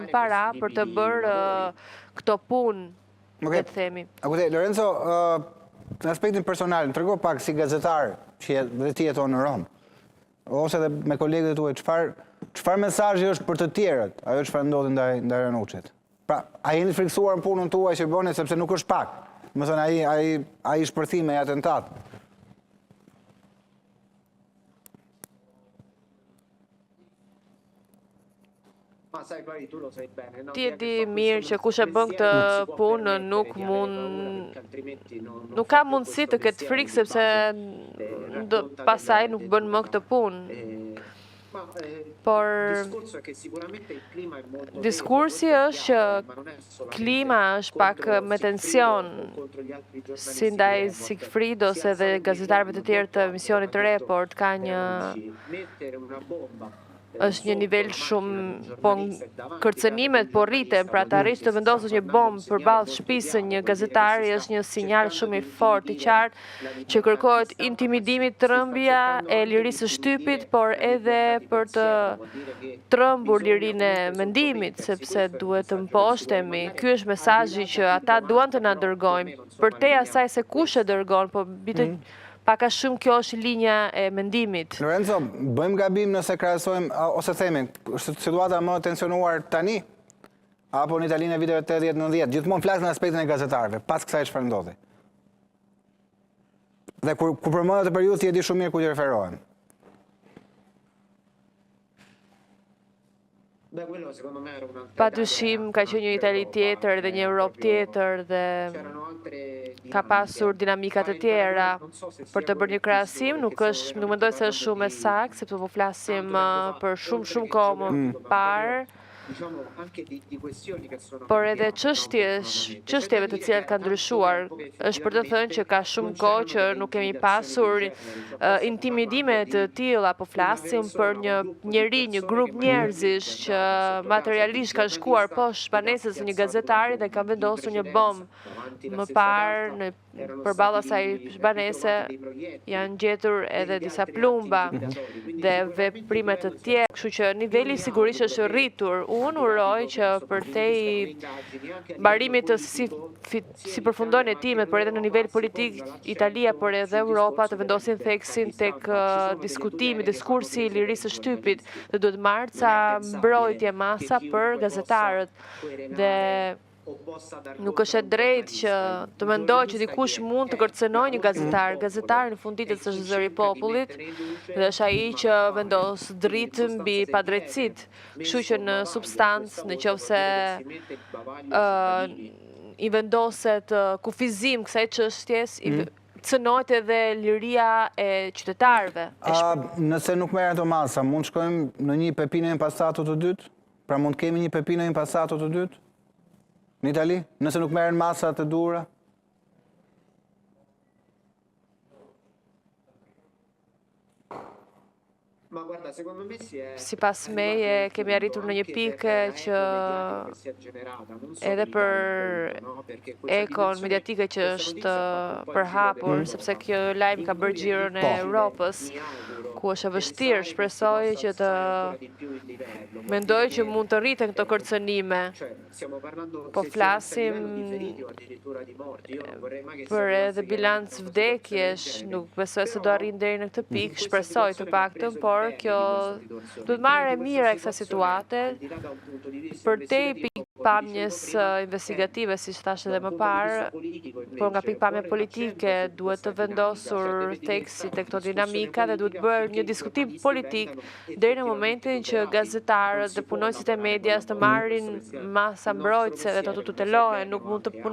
kanë para për të bërë këto punë, le të themi. Lorenzo, në aspektin personal, më trego pak si gazetar që dhe ti jeton në Rom, ose dhe me kolegët tuaj, çfarë mesazhi është për të tjerët, ajo çfarë ndodhi ndaj Ranuçit? Pra, a jeni friksuar në punën tuaj që bëni, sepse nuk është pak. Më thënë, ai shpërthime e atentat. Ti e di mirë që kush e bën këtë punë nuk ka mundësi të ketë frikë sepse pasaj nuk bën më këtë punë. Por diskursi është që klima është pak me tension, si ndaj Sigfridos edhe gazetarëve të tjerë të emisionit Report, ka është një nivel shumë, po kërcënimet po rriten, pra të arrish të vendosësh një bombë përballë shtëpisë së një gazetari është një sinjal shumë i fortë, i qartë, që kërkohet intimidimi, trembja e lirisë së shtypit, por edhe për të trembur lirinë e mendimit, sepse duhet të mposhtemi. Ky është mesazhi që ata duan të na dërgojnë, përtej asaj se kush e dërgon, po bitë paka shumë kjo është linja e mendimit. Lorenzo, bëjmë gabim nëse krahasojmë, ose themi, është situata më tensionuar tani, apo në Italinë e viteve 80-90, gjithmonë flas në aspektin e gazetarëve, pas kësaj çfarë ndodhi. Dhe kur përmendet atë periudhë, ti e di shumë mirë ku i referohen. Padyshim ka qenë një Itali tjetër dhe një Europë tjetër dhe ka pasur dinamika të tjera. Për të bërë një krahasim, nuk mendoj se është shumë e saktë, sepse po flasim për shumë kohë më parë. Por edhe çështjeve të cilat kanë ndryshuar, është për të thënë që ka shumë kohë që nuk kemi pasur intimidime të tilla, po flasim për një grup njerëzish që materialisht kanë shkuar poshtë banesës së një gazetari dhe kanë vendosur një bombë. Më parë, përballë asaj banese, janë gjetur edhe disa plumba dhe veprime të tjera, kështu që niveli sigurisht është rritur. Unë uroj që përtej mbarimit të si përfundojnë hetimet, por edhe në nivel politik Italia, por edhe Europa të vendosin theksin tek diskutimi, diskursi i lirisë së shtypit, dhe duhet marrë ca mbrojtje masa për gazetarët dhe nuk është e drejtë që të mendoj që dikush mund të kërcënojë një gazetar. Gazetari në funditës është zëri i popullit dhe është ai që vendos dritë mbi padrejtësitë. Kështu që në substancë, nëse i vendoset kufizim kësaj çështjes, cënohet edhe liria e qytetarëve. Nëse nuk merren ato masa, mund shkojmë në një pepino impastato të dytë? Pra mund kemi një pepino impastato të dytë? Në Itali, nëse nuk merren masa të duhura? Sipas meje, kemi arritur në një pikë që edhe për ekon mediatike që është përhapur, sepse kjo lajm ka bërë xhiron e Europës, ku është e vështirë, shpresoj që mendoj që mund të rriten këto kërcënime. Po flasim për edhe bilanc vdekjesh, nuk besoj se do arrin deri në këtë pikë, shpresoj të paktën, por kjo duhet marrë e mira e kësaj situate përtej pikpamjes investigative, siç thash edhe më parë, por nga pikpamja politike duhet të vendosur theksi tek këto dinamika dhe duhet bërë një diskutim politik deri në momentin që gazetarët dhe punonjësit e medias të marrin masa mbrojtëse dhe të tutelohen, nuk mund të